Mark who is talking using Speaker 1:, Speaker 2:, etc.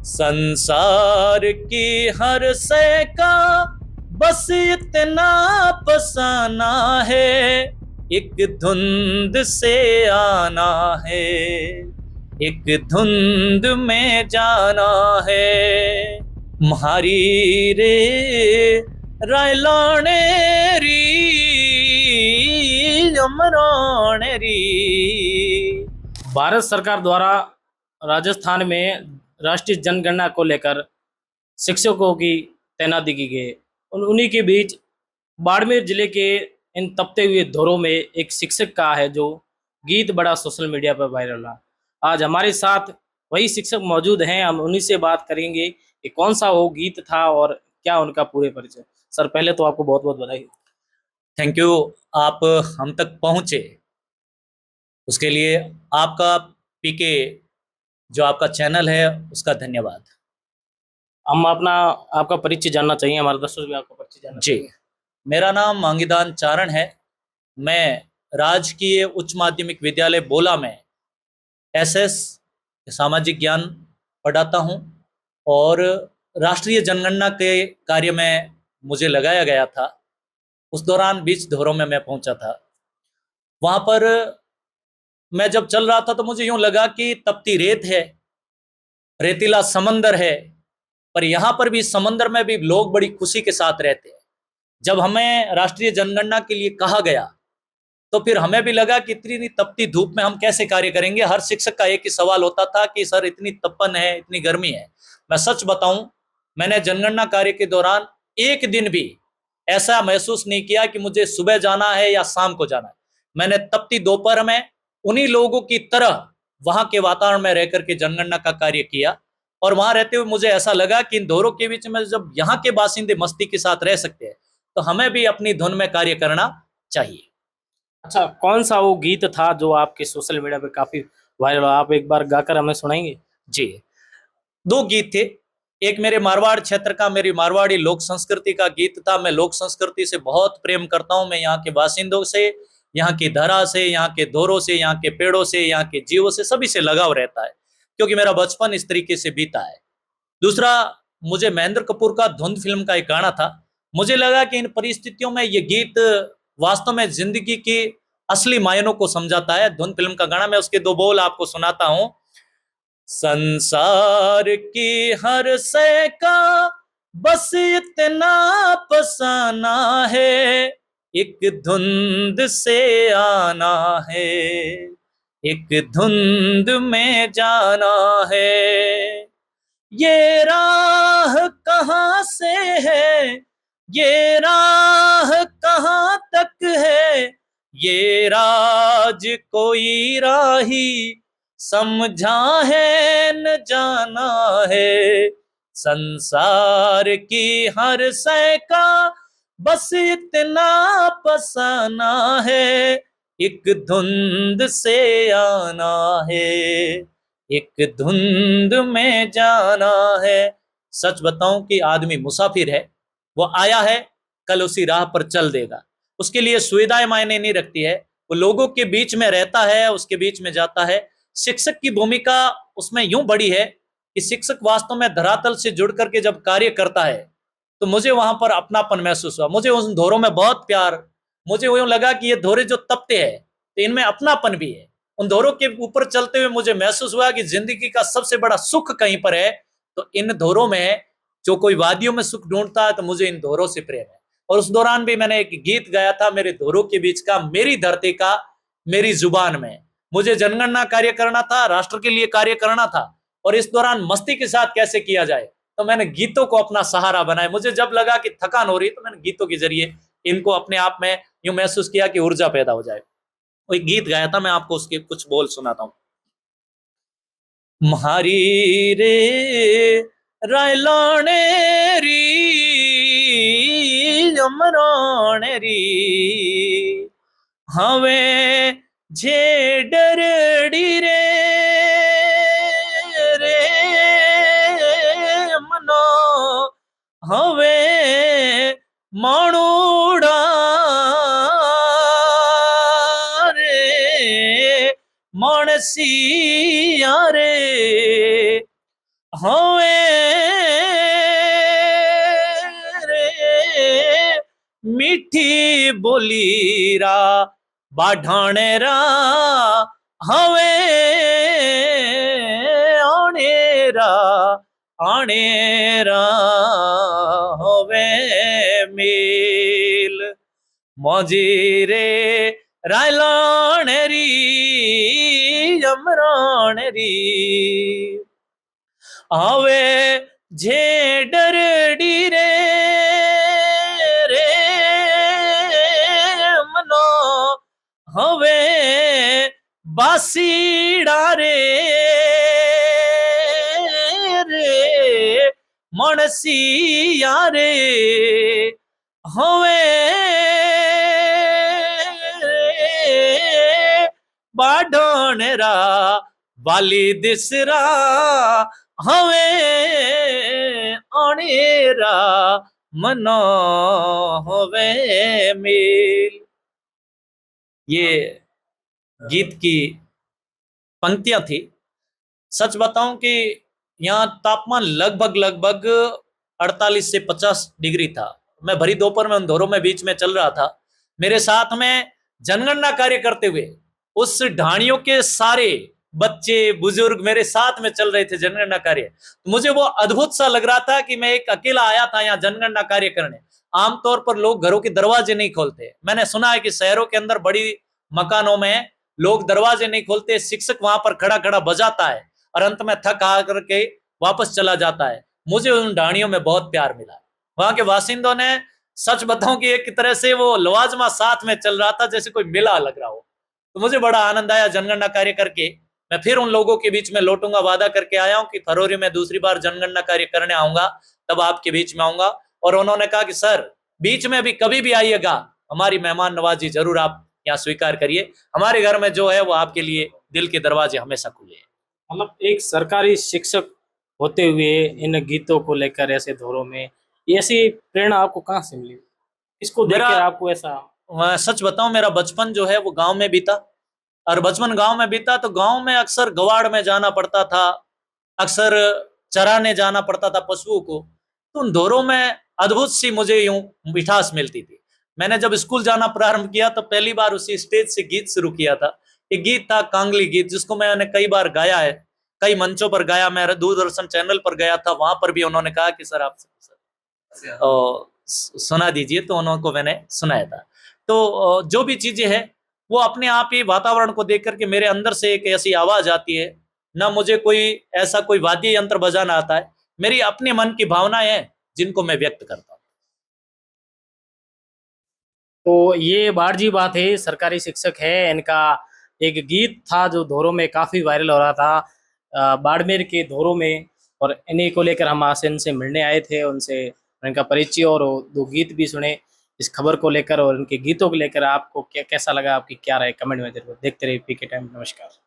Speaker 1: संसार की हर शय का बस इतना फसाना है, एक धुंध से आना है, एक धुंध में जाना है। म्हारी रे रायलाने री अमराने री।
Speaker 2: भारत सरकार द्वारा राजस्थान में राष्ट्रीय जनगणना को लेकर शिक्षकों की तैनाती की गई। उन्हीं के बीच बाड़मेर जिले के इन तपते हुए धोरों में एक शिक्षक का है जो गीत बड़ा सोशल मीडिया पर वायरल रहा। आज हमारे साथ वही शिक्षक मौजूद हैं, हम उन्हीं से बात करेंगे कि कौन सा वो गीत था और क्या उनका पूरे परिचय। सर, पहले तो आपको बहुत बहुत बधाई।
Speaker 1: थैंक यू, आप हम तक पहुंचे उसके लिए आपका पीके जो आपका चैनल है उसका धन्यवाद।
Speaker 2: हम आपका परिचय जानना चाहिए, हमारे दर्शक भी आपका परिचय जानना
Speaker 1: जी, मेरा नाम मांगीदान चारण है। मैं राजकीय उच्च माध्यमिक विद्यालय बोला में एसएस सामाजिक ज्ञान पढ़ाता हूं और राष्ट्रीय जनगणना के कार्य में मुझे लगाया गया था। उस दौरान बीच धोरों में मैं पहुंचा था। वहां पर मैं जब चल रहा था तो मुझे यूं लगा कि तपती रेत है, रेतीला समंदर है, पर यहाँ पर भी समंदर में भी लोग बड़ी खुशी के साथ रहते हैं। जब हमें राष्ट्रीय जनगणना के लिए कहा गया तो फिर हमें भी लगा कि इतनी तपती धूप में हम कैसे कार्य करेंगे। हर शिक्षक का एक ही सवाल होता था कि सर इतनी तपन है, इतनी गर्मी है। मैं सच बताऊं, मैंने जनगणना कार्य के दौरान एक दिन भी ऐसा महसूस नहीं किया कि मुझे सुबह जाना है या शाम को जाना है। मैंने तपती दोपहर में उन्हीं लोगों की तरह वहां के वातावरण में रह करके जनगणना का कार्य किया और वहां रहते हुए मुझे ऐसा लगा कि इन दोनों के बीच में जब यहाँ के बासिंदे मस्ती के साथ रह सकते हैं तो हमें भी अपनी धुन में कार्य करना चाहिए।
Speaker 2: अच्छा, कौन सा वो गीत था जो आपके सोशल मीडिया पे काफी वायरल हुआ? आप एक बार गाकर हमें सुनाएंगे?
Speaker 1: जी, दो गीत थे। एक मेरे मारवाड़ क्षेत्र का, मेरी मारवाड़ी लोक संस्कृति का गीत था। मैं लोक संस्कृति से बहुत प्रेम करता हूं। मैं यहाँ के बासिंदों से, यहाँ की धरा से, यहाँ के दौरों से, यहाँ के पेड़ों से, यहाँ के जीवों से, सभी से लगाव रहता है क्योंकि मेरा बचपन इस तरीके से बीता है। दूसरा, मुझे महेंद्र कपूर का धुंध फिल्म का एक गाना था। मुझे लगा कि इन परिस्थितियों में ये गीत वास्तव में जिंदगी की असली मायनों को समझाता है। धुंध फिल्म का गाना, मैं उसके दो बोल आपको सुनाता हूं। संसार की हर शय का बस इतना फसाना है, एक धुंध से आना है, एक धुंध में जाना है। ये राह कहाँ से है, ये राह कहाँ तक है, ये राज कोई राही समझा है न जाना है। संसार की हर शय का बस इतना फसाना है, एक धुंध से आना है, एक धुंध में जाना है। सच बताऊं कि आदमी मुसाफिर है, वो आया है, कल उसी राह पर चल देगा। उसके लिए सुविधाएं मायने नहीं रखती है। वो लोगों के बीच में रहता है, उसके बीच में जाता है। शिक्षक की भूमिका उसमें यूं बड़ी है कि शिक्षक वास्तव में धरातल से जुड़ करके जब कार्य करता है तो मुझे वहां पर अपनापन महसूस हुआ। मुझे उन धोरों में बहुत प्यार, मुझे यूं लगा कि ये धोरे जो तपते हैं तो इनमें अपनापन भी है। उन धोरों के ऊपर चलते हुए मुझे महसूस हुआ कि जिंदगी का सबसे बड़ा सुख कहीं पर है तो इन धोरों में। जो कोई वादियों में सुख ढूंढता है तो मुझे इन धोरों से प्रेम है। और उस दौरान भी मैंने एक गीत गाया था, मेरे धोरों के बीच का, मेरी धरती का, मेरी जुबान में। मुझे जनगणना कार्य करना था, राष्ट्र के लिए कार्य करना था और इस दौरान मस्ती के साथ कैसे किया जाए तो मैंने गीतों को अपना सहारा बनाया। मुझे जब लगा कि थकान हो रही है तो मैंने गीतों के जरिए इनको अपने आप में यूं महसूस किया कि ऊर्जा पैदा हो जाए। वो एक गीत गाया था, मैं आपको उसके कुछ बोल सुनाता हूं। म्हारी रे रायलाने री अमराने री, हवे झेडरडी रे रे मनो, हवे माणूड़ा रे मानसिया रे, होवे रे मीठी बोली रा बाढ़ाने रा हवे आनेरा होवे मील मौजी रे रायलानेरी यमरानेरी आवे जे डरडी रे रे मनो हवे बासीड़ा रे रे मनसिया रे हवे बाढ़नेरा वाली दिसरा हवे अणेरा मनो हवे मिल। ये गीत की पंक्तियां थी। सच बताऊं कि यहाँ तापमान लगभग 48 से 50 डिग्री था। मैं भरी दोपहर में अंधेरों में बीच में चल रहा था। मेरे साथ में जनगणना कार्य करते हुए उस ढाणियों के सारे बच्चे बुजुर्ग मेरे साथ में चल रहे थे जनगणना कार्य। तो मुझे वो अद्भुत सा लग रहा था कि मैं एक अकेला आया था यहाँ जनगणना कार्य करने। आमतौर पर लोग घरों के दरवाजे नहीं खोलते। मैंने सुना है कि शहरों के अंदर बड़ी मकानों में लोग दरवाजे नहीं खोलते, शिक्षक वहां पर खड़ा खड़ा बजाता है और अंत में थक आ करके वापस चला जाता है। मुझे उन ढाणियों में बहुत प्यार मिला। वहां के बासिंदों ने, सच बताऊं कि एक तरह से वो लवाजमा साथ में चल रहा था, जैसे कोई मेला लग रहा हो। तो मुझे बड़ा आनंद आया जनगणना कार्य करके। मैं फिर उन लोगों के बीच में लौटूंगा, वादा करके आया हूं कि फरवरी में दूसरी बार जनगणना कार्य करने आऊंगा, तब आपके बीच में आऊंगा। और उन्होंने कहा कि सर बीच में भी कभी भी आइएगा, हमारी मेहमान नवाजी जरूर आप यहाँ स्वीकार करिए। हमारे घर में जो है वो आपके लिए दिल के दरवाजे हमेशा खुले हैं।
Speaker 2: मतलब एक सरकारी शिक्षक होते हुए इन गीतों को लेकर ऐसे दौरों में, ये ऐसी प्रेरणा आपको कहाँ से मिली? इसको देखकर आपको ऐसा?
Speaker 1: मैं सच बताऊं, मेरा बचपन जो है वो गांव में बीता। और बचपन गांव में बीता तो गांव में अक्सर गवाड़ में जाना पड़ता था, अक्सर चराने जाना पड़ता था पशुओं को। तो उन दौरों में अद्भुत सी मुझे यूं मिठास मिलती थी। मैंने जब स्कूल जाना प्रारंभ किया तो पहली बार उसी स्टेज से गीत शुरू किया था। एक गीत था कांगली गीत, जिसको मैंने कई बार गाया है, कई मंचों पर गाया। मैं दूरदर्शन चैनल पर गया था, वहां पर भी उन्होंने कहा कि सर आप सुना दीजिए, तो उनको मैंने सुनाया था। तो जो भी चीजें हैं वो अपने आप ही वातावरण को देख करके मेरे अंदर से एक ऐसी आवाज आती है। ना मुझे कोई ऐसा कोई वाद्य यंत्र बजाना आता है, मेरी अपने मन की भावनाएं हैं जिनको मैं व्यक्त करता हूँ।
Speaker 2: तो ये बारजी बात है, सरकारी शिक्षक है, इनका एक गीत था जो धोरों में काफी वायरल हो रहा था, बाड़मेर के धोरों में। और इन्हीं को लेकर हम आज इनसे मिलने आए थे, उनसे इनका परिचय और दो गीत भी सुने। इस खबर को लेकर और इनके गीतों को लेकर आपको क्या कैसा लगा, आपकी क्या राय, कमेंट में जरूर। देखते रहिए पीके टाइम। नमस्कार।